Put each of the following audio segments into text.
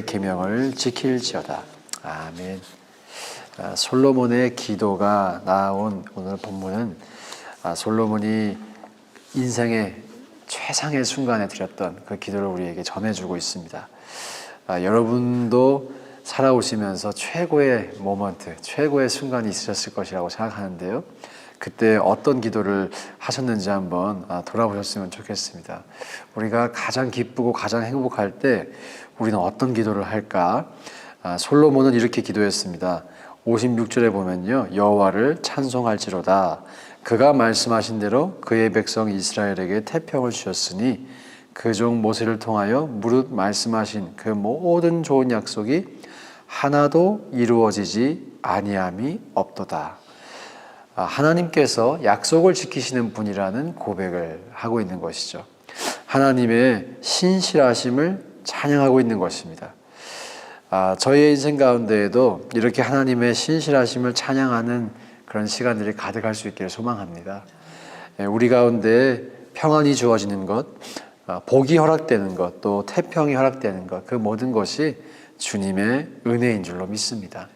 계명을 지킬지어다. 아멘. 솔로몬의 기도가 나온 오늘 본문은 솔로몬이 인생의 최상의 순간에 드렸던 그 기도를 우리에게 전해주고 있습니다. 여러분도 살아오시면서 최고의 모먼트, 최고의 순간이 있으셨을 것이라고 생각하는데요. 그때 어떤 기도를 하셨는지 한번 돌아보셨으면 좋겠습니다. 우리가 가장 기쁘고 가장 행복할 때 우리는 어떤 기도를 할까? 솔로몬은 이렇게 기도했습니다. 56절에 보면요, 여호와를 찬송할지로다. 그가 말씀하신 대로 그의 백성 이스라엘에게 태평을 주셨으니 그 종 모세를 통하여 무릇 말씀하신 그 모든 좋은 약속이 하나도 이루어지지 아니함이 없도다. 하나님께서 약속을 지키시는 분이라는 고백을 하고 있는 것이죠. 하나님의 신실하심을 찬양하고 있는 것입니다. 저희의 인생 가운데에도 이렇게 하나님의 신실하심을 찬양하는 그런 시간들이 가득할 수 있기를 소망합니다. 우리 가운데 평안이 주어지는 것, 복이 허락되는 것, 또 태평이 허락되는 것, 그 모든 것이 주님의 은혜인 줄로 믿습니다.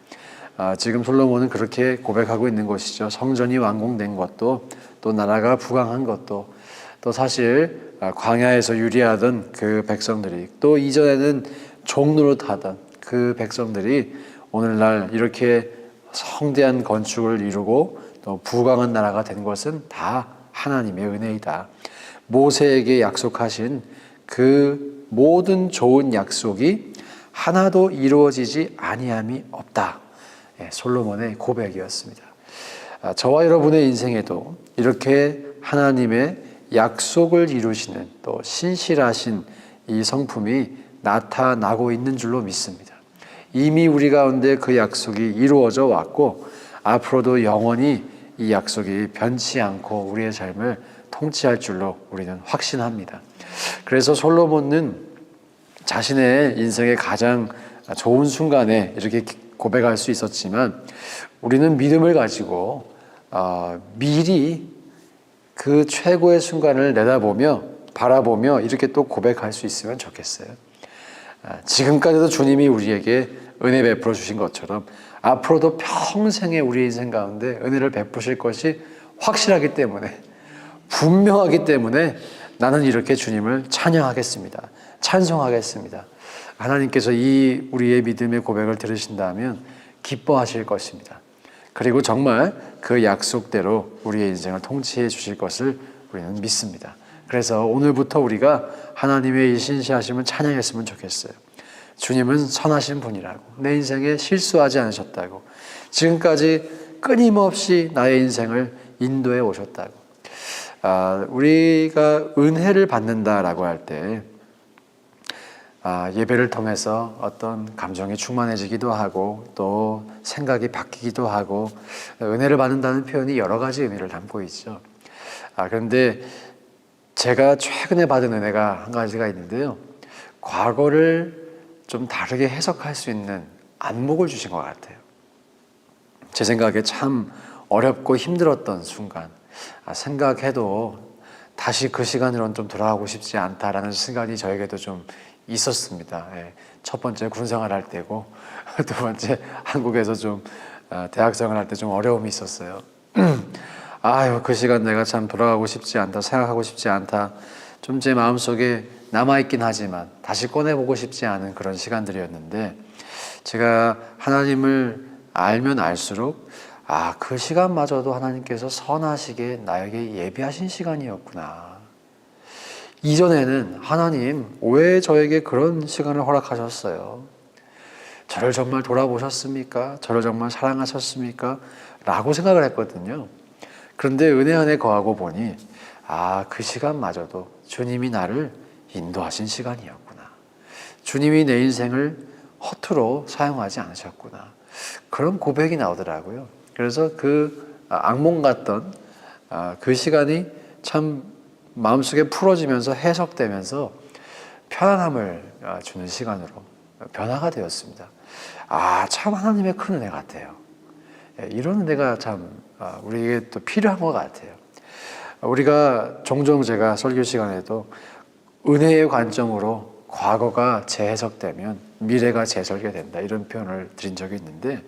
지금 솔로몬은 그렇게 고백하고 있는 것이죠. 성전이 완공된 것도, 또 나라가 부강한 것도, 또 사실 광야에서 유리하던 그 백성들이, 또 이전에는 종노릇하던 그 백성들이 오늘날 이렇게 성대한 건축을 이루고 또 부강한 나라가 된 것은 다 하나님의 은혜이다. 모세에게 약속하신 그 모든 좋은 약속이 하나도 이루어지지 아니함이 없다. 솔로몬의 고백이었습니다. 저와 여러분의 인생에도 이렇게 하나님의 약속을 이루시는 또 신실하신 이 성품이 나타나고 있는 줄로 믿습니다. 이미 우리 가운데 그 약속이 이루어져 왔고 앞으로도 영원히 이 약속이 변치 않고 우리의 삶을 통치할 줄로 우리는 확신합니다. 그래서 솔로몬은 자신의 인생의 가장 좋은 순간에 이렇게 고백할 수 있었지만 우리는 믿음을 가지고 미리 그 최고의 순간을 내다보며 바라보며 이렇게 또 고백할 수 있으면 좋겠어요. 지금까지도 주님이 우리에게 은혜 베풀어 주신 것처럼 앞으로도 평생에 우리 인생 가운데 은혜를 베푸실 것이 확실하기 때문에, 분명하기 때문에 나는 이렇게 주님을 찬양하겠습니다. 찬송하겠습니다. 하나님께서 이 우리의 믿음의 고백을 들으신다면 기뻐하실 것입니다. 그리고 정말 그 약속대로 우리의 인생을 통치해 주실 것을 우리는 믿습니다. 그래서 오늘부터 우리가 하나님의 이 신실하심을 찬양했으면 좋겠어요. 주님은 선하신 분이라고, 내 인생에 실수하지 않으셨다고, 지금까지 끊임없이 나의 인생을 인도해 오셨다고. 우리가 은혜를 받는다라고 할 때 예배를 통해서 어떤 감정이 충만해지기도 하고 또 생각이 바뀌기도 하고, 은혜를 받는다는 표현이 여러 가지 의미를 담고 있죠. 그런데 제가 최근에 받은 은혜가 한 가지가 있는데요. 과거를 좀 다르게 해석할 수 있는 안목을 주신 것 같아요. 제 생각에 참 어렵고 힘들었던 순간, 생각해도 다시 그 시간으로는 좀 돌아가고 싶지 않다라는 생각이 저에게도 좀 있었습니다. 첫 번째 군생활 할 때고 두 번째 한국에서 좀 대학생활 할 때 좀 어려움이 있었어요. 그 시간 내가 참 돌아가고 싶지 않다, 생각하고 싶지 않다, 좀 제 마음속에 남아있긴 하지만 다시 꺼내보고 싶지 않은 그런 시간들이었는데, 제가 하나님을 알면 알수록 그 시간마저도 하나님께서 선하시게 나에게 예비하신 시간이었구나. 이전에는 하나님 왜 저에게 그런 시간을 허락하셨어요? 저를 정말 돌아보셨습니까? 저를 정말 사랑하셨습니까? 라고 생각을 했거든요. 그런데 은혜 안에 거하고 보니 그 시간마저도 주님이 나를 인도하신 시간이었구나. 주님이 내 인생을 허투루 사용하지 않으셨구나. 그런 고백이 나오더라고요. 그래서 그 악몽 같던 그 시간이 참 마음속에 풀어지면서 해석되면서 편안함을 주는 시간으로 변화가 되었습니다. 참 하나님의 큰 은혜 같아요. 이런 은혜가 참 우리에게 또 필요한 것 같아요. 우리가 종종 제가 설교 시간에도 은혜의 관점으로 과거가 재해석되면 미래가 재설계된다, 이런 표현을 드린 적이 있는데,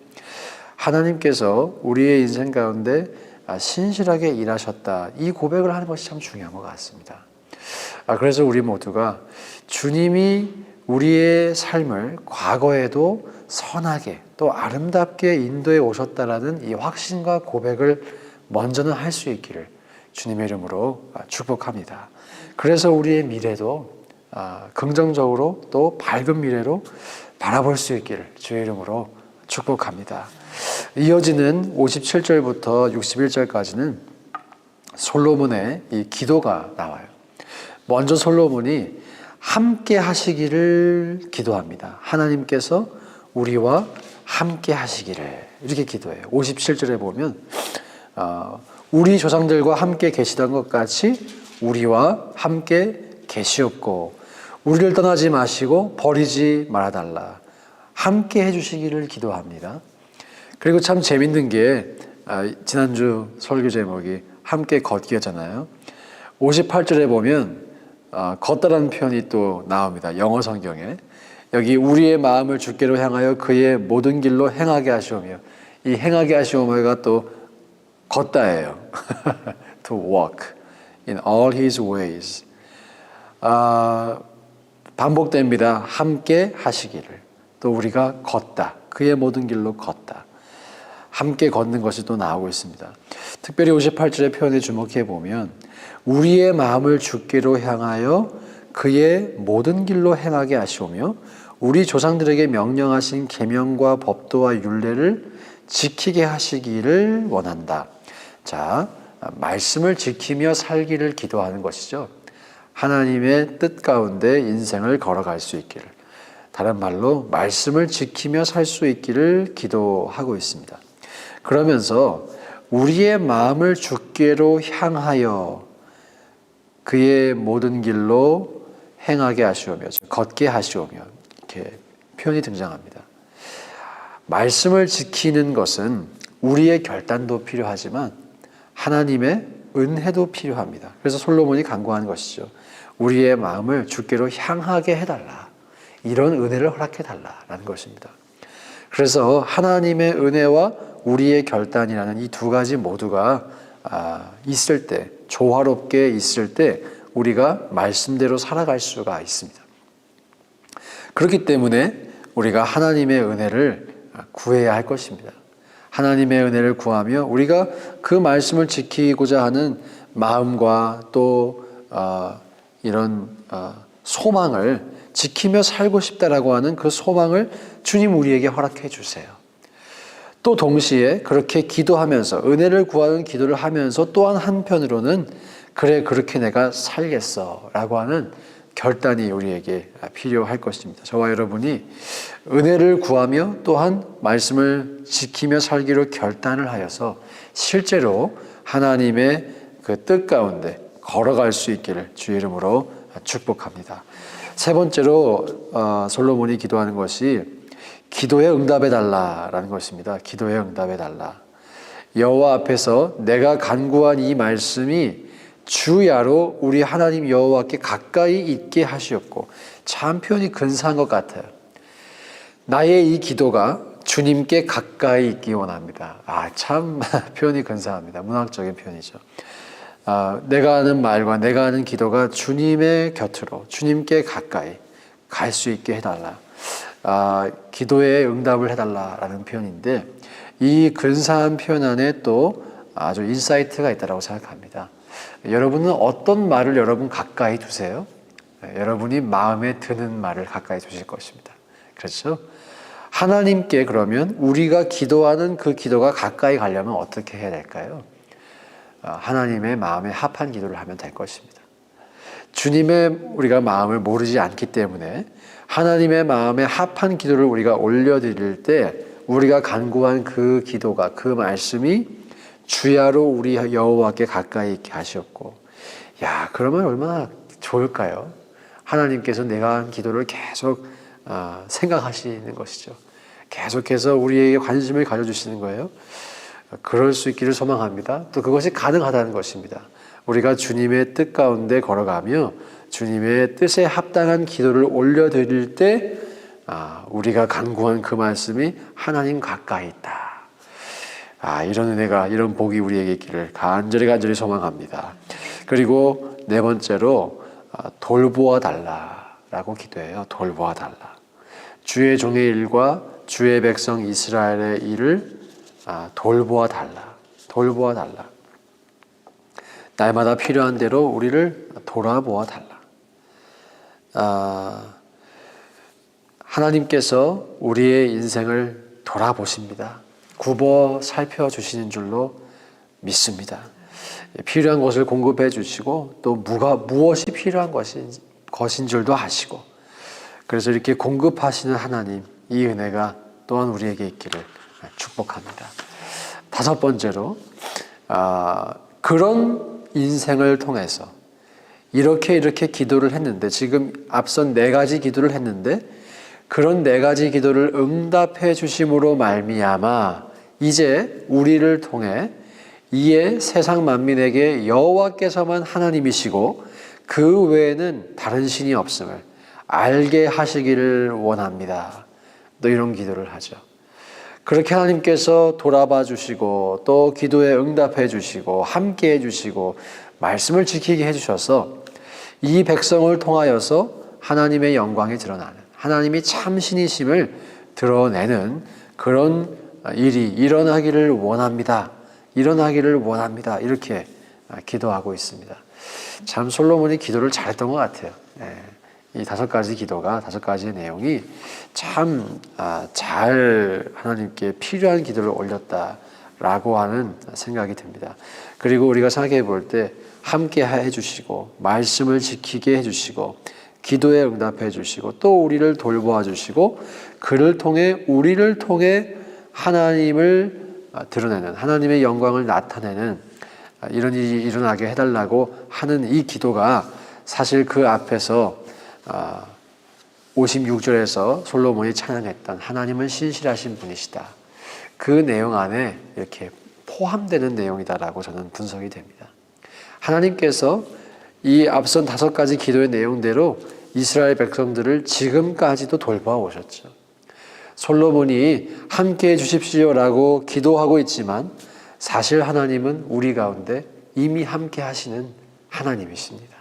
하나님께서 우리의 인생 가운데 신실하게 일하셨다, 이 고백을 하는 것이 참 중요한 것 같습니다. 그래서 우리 모두가 주님이 우리의 삶을 과거에도 선하게 또 아름답게 인도해 오셨다라는 이 확신과 고백을 먼저는 할 수 있기를 주님의 이름으로 축복합니다. 그래서 우리의 미래도 긍정적으로 또 밝은 미래로 바라볼 수 있기를 주의 이름으로 축복합니다. 이어지는 57절부터 61절까지는 솔로몬의 이 기도가 나와요. 먼저 솔로몬이 함께 하시기를 기도합니다. 하나님께서 우리와 함께 하시기를, 이렇게 기도해요. 57절에 보면 우리 조상들과 함께 계시던 것 같이 우리와 함께 계시옵고 우리를 떠나지 마시고 버리지 말아달라, 함께 해주시기를 기도합니다. 그리고 참 재밌는 게 지난주 설교 제목이 함께 걷기였잖아요. 58절에 보면 걷다라는 표현이 또 나옵니다. 영어 성경에. 여기 우리의 마음을 주께로 향하여 그의 모든 길로 행하게 하시오며, 이 행하게 하시오며가 또 걷다예요. To walk in all his ways. 반복됩니다. 함께 하시기를. 또 우리가 걷다. 그의 모든 길로 걷다. 함께 걷는 것이 또 나오고 있습니다. 특별히 58절의 표현에 주목해 보면 우리의 마음을 주께로 향하여 그의 모든 길로 행하게 하시오며 우리 조상들에게 명령하신 계명과 법도와 율례를 지키게 하시기를 원한다. 자, 말씀을 지키며 살기를 기도하는 것이죠. 하나님의 뜻 가운데 인생을 걸어갈 수 있기를, 다른 말로 말씀을 지키며 살 수 있기를 기도하고 있습니다. 그러면서 우리의 마음을 주께로 향하여 그의 모든 길로 행하게 하시오며, 걷게 하시오며, 이렇게 표현이 등장합니다. 말씀을 지키는 것은 우리의 결단도 필요하지만 하나님의 은혜도 필요합니다. 그래서 솔로몬이 간구하는 것이죠. 우리의 마음을 주께로 향하게 해달라, 이런 은혜를 허락해달라라는 것입니다. 그래서 하나님의 은혜와 우리의 결단이라는 이 두 가지 모두가 있을 때, 조화롭게 있을 때 우리가 말씀대로 살아갈 수가 있습니다. 그렇기 때문에 우리가 하나님의 은혜를 구해야 할 것입니다. 하나님의 은혜를 구하며 우리가 그 말씀을 지키고자 하는 마음과 또 이런 소망을 지키며 살고 싶다라고 하는 그 소망을 주님 우리에게 허락해 주세요. 또 동시에 그렇게 기도하면서, 은혜를 구하는 기도를 하면서 또한 한편으로는 그래, 그렇게 내가 살겠어 라고 하는 결단이 우리에게 필요할 것입니다. 저와 여러분이 은혜를 구하며 또한 말씀을 지키며 살기로 결단을 하여서 실제로 하나님의 그 뜻 가운데 걸어갈 수 있기를 주의 이름으로 축복합니다. 세 번째로 솔로몬이 기도하는 것이 기도에 응답해 달라라는 것입니다. 기도에 응답해 달라. 여호와 앞에서 내가 간구한 이 말씀이 주야로 우리 하나님 여호와께 가까이 있게 하시옵고, 참 표현이 근사한 것 같아요. 나의 이 기도가 주님께 가까이 있기 원합니다. 참 표현이 근사합니다. 문학적인 표현이죠. 내가 하는 말과 내가 하는 기도가 주님의 곁으로, 주님께 가까이 갈 수 있게 해달라. 기도에 응답을 해달라라는 표현인데, 이 근사한 표현 안에 또 아주 인사이트가 있다고 생각합니다. 여러분은 어떤 말을 여러분 가까이 두세요? 여러분이 마음에 드는 말을 가까이 두실 것입니다. 그렇죠? 하나님께 그러면 우리가 기도하는 그 기도가 가까이 가려면 어떻게 해야 될까요? 하나님의 마음에 합한 기도를 하면 될 것입니다. 주님의 우리가 마음을 모르지 않기 때문에 하나님의 마음에 합한 기도를 우리가 올려드릴 때 우리가 간구한 그 기도가, 그 말씀이 주야로 우리 여호와께 가까이 있게 하셨고, 그러면 얼마나 좋을까요? 하나님께서 내가 한 기도를 계속 생각하시는 것이죠. 계속해서 우리에게 관심을 가져주시는 거예요. 그럴 수 있기를 소망합니다. 또 그것이 가능하다는 것입니다. 우리가 주님의 뜻 가운데 걸어가며 주님의 뜻에 합당한 기도를 올려드릴 때 우리가 간구한 그 말씀이 하나님 가까이 있다. 이런 은혜가, 이런 복이 우리에게 있기를 간절히 소망합니다. 그리고 네 번째로 돌보아 달라라고 기도해요. 돌보아 달라. 주의 종의 일과 주의 백성 이스라엘의 일을 돌보아 달라. 돌보아 달라. 날마다 필요한 대로 우리를 돌아보아 달라. 하나님께서 우리의 인생을 돌아보십니다. 굽어 살펴주시는 줄로 믿습니다. 필요한 것을 공급해 주시고 또 무엇이 필요한 것인 줄도 아시고, 그래서 이렇게 공급하시는 하나님, 이 은혜가 또한 우리에게 있기를 축복합니다. 다섯 번째로 그런 인생을 통해서 이렇게 기도를 했는데, 지금 앞선 네 가지 기도를 했는데 그런 네 가지 기도를 응답해 주심으로 말미암아 이제 우리를 통해 이에 세상 만민에게 여호와께서만 하나님이시고 그 외에는 다른 신이 없음을 알게 하시기를 원합니다. 또 이런 기도를 하죠. 그렇게 하나님께서 돌아봐 주시고 또 기도에 응답해 주시고 함께 해 주시고 말씀을 지키게 해 주셔서 이 백성을 통하여서 하나님의 영광이 드러나는, 하나님이 참신이심을 드러내는 그런 일이 일어나기를 원합니다. 일어나기를 원합니다. 이렇게 기도하고 있습니다. 참 솔로몬이 기도를 잘했던 것 같아요. 이 다섯 가지 기도가, 다섯 가지의 내용이 참 잘 하나님께 필요한 기도를 올렸다라고 하는 생각이 듭니다. 그리고 우리가 생각해 볼 때 함께 해주시고 말씀을 지키게 해주시고 기도에 응답해 주시고 또 우리를 돌보아 주시고 우리를 통해 하나님을 드러내는, 하나님의 영광을 나타내는 이런 일이 일어나게 해달라고 하는 이 기도가 사실 그 앞에서 56절에서 솔로몬이 찬양했던 하나님은 신실하신 분이시다, 그 내용 안에 이렇게 포함되는 내용이다라고 저는 분석이 됩니다. 하나님께서 이 앞선 다섯 가지 기도의 내용대로 이스라엘 백성들을 지금까지도 돌보아 오셨죠. 솔로몬이 함께 해 주십시오라고 기도하고 있지만 사실 하나님은 우리 가운데 이미 함께 하시는 하나님이십니다.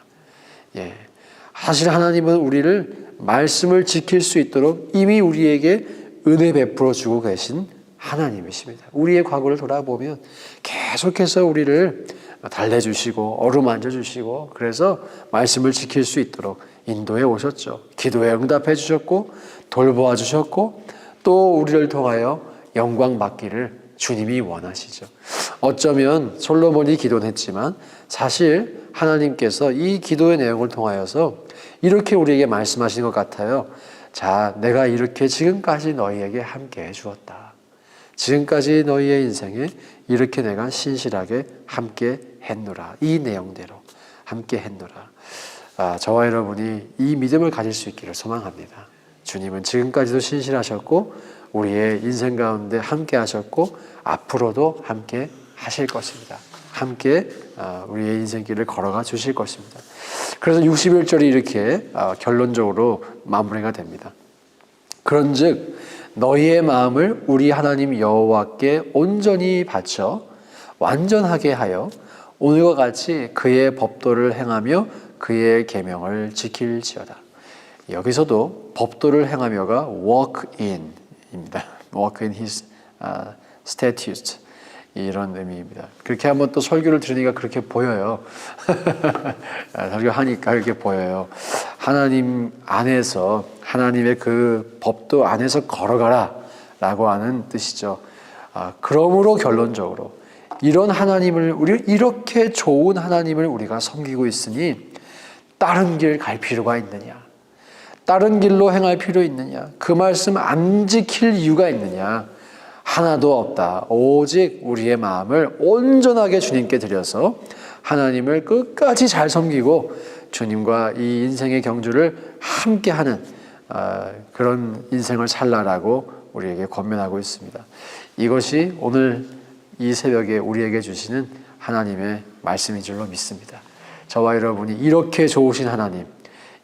사실 하나님은 우리를 말씀을 지킬 수 있도록 이미 우리에게 은혜 베풀어 주고 계신 하나님이십니다. 우리의 과거를 돌아보면 계속해서 우리를 달래주시고 어루만져 주시고 그래서 말씀을 지킬 수 있도록 인도해 오셨죠. 기도에 응답해 주셨고 돌보아 주셨고 또 우리를 통하여 영광 받기를 주님이 원하시죠. 어쩌면 솔로몬이 기도는 했지만 사실 하나님께서 이 기도의 내용을 통하여서 이렇게 우리에게 말씀하신 것 같아요. 자, 내가 이렇게 지금까지 너희에게 함께 해주었다. 지금까지 너희의 인생에 이렇게 내가 신실하게 함께 했노라. 이 내용대로 함께 했노라. 저와 여러분이 이 믿음을 가질 수 있기를 소망합니다. 주님은 지금까지도 신실하셨고 우리의 인생 가운데 함께 하셨고 앞으로도 함께 하실 것입니다. 함께 우리의 인생길을 걸어가 주실 것입니다. 그래서 61절이 이렇게 결론적으로 마무리가 됩니다. 그런즉 너희의 마음을 우리 하나님 여호와께 온전히 바쳐 완전하게 하여 오늘과 같이 그의 법도를 행하며 그의 계명을 지킬지어다. 여기서도 법도를 행하며가 walk in입니다. walk in his statutes 이런 의미입니다. 그렇게 한번 또 설교를 들으니까 그렇게 보여요. 설교하니까 그렇게 보여요. 하나님 안에서 하나님의 그 법도 안에서 걸어가라 라고 하는 뜻이죠. 그러므로 결론적으로 이런 하나님을 우리 이렇게 좋은 하나님을 우리가 섬기고 있으니 다른 길 갈 필요가 있느냐? 다른 길로 행할 필요 있느냐? 그 말씀 안 지킬 이유가 있느냐? 하나도 없다. 오직 우리의 마음을 온전하게 주님께 드려서 하나님을 끝까지 잘 섬기고 주님과 이 인생의 경주를 함께하는 그런 인생을 살라라고 우리에게 권면하고 있습니다. 이것이 오늘 이 새벽에 우리에게 주시는 하나님의 말씀인 줄로 믿습니다. 저와 여러분이 이렇게 좋으신 하나님,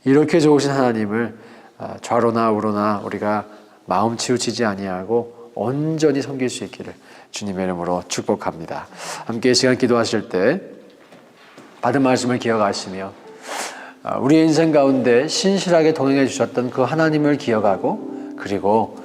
이렇게 좋으신 하나님을 좌로나 우로나 우리가 마음 치우치지 아니하고 온전히 섬길 수 있기를 주님의 이름으로 축복합니다. 함께 이 시간 기도하실 때 받은 말씀을 기억하시며 우리의 인생 가운데 신실하게 동행해 주셨던 그 하나님을 기억하고, 그리고